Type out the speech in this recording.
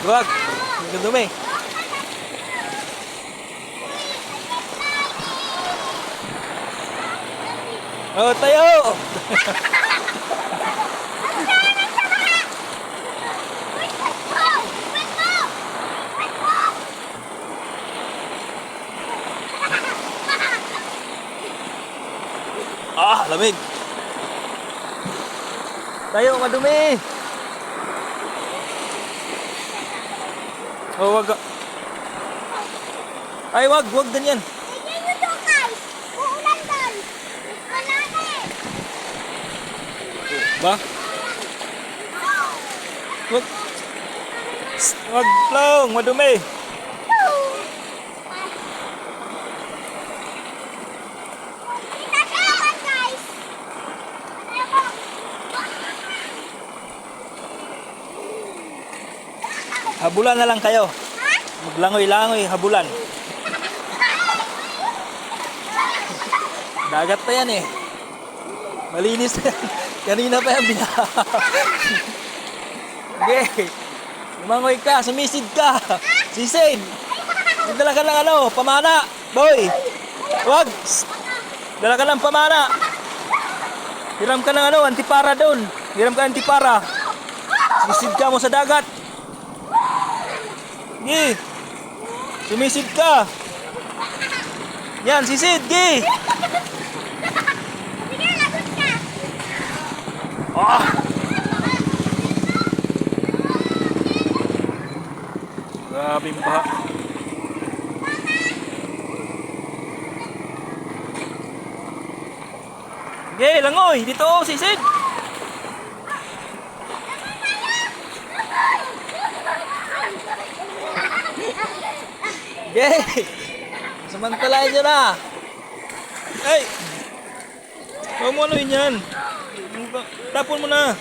Wag. Ang dumi. Oh, tayo! Ah, lamig. Tayo, madumi. Oh, wag. Ay, wag ganyan. Ba? Wag. Wag lang, madumi. Habulan na lang kayo. Maglangoy-langoy, habulan. Dagat pa yan eh. Malinis na yan. Kanina pa yan binaha. Okay. Lumangoy ka, sumisid ka. Sisid. Dala ka ng ano, pamana. Boy. Wag. Dala ka ng pamana. Hiram ka ng ano, antipara doon. Hiram ka antipara. Sisid ka mo sa dagat. Gi. Sumisid ka. Yan, sisid, gi. Ah. Grabing baha. Gi, langoy, dito sisid. Gay! Samantalain nyo na! Ay! Huwag mo ano yun yan! Tapon mo na!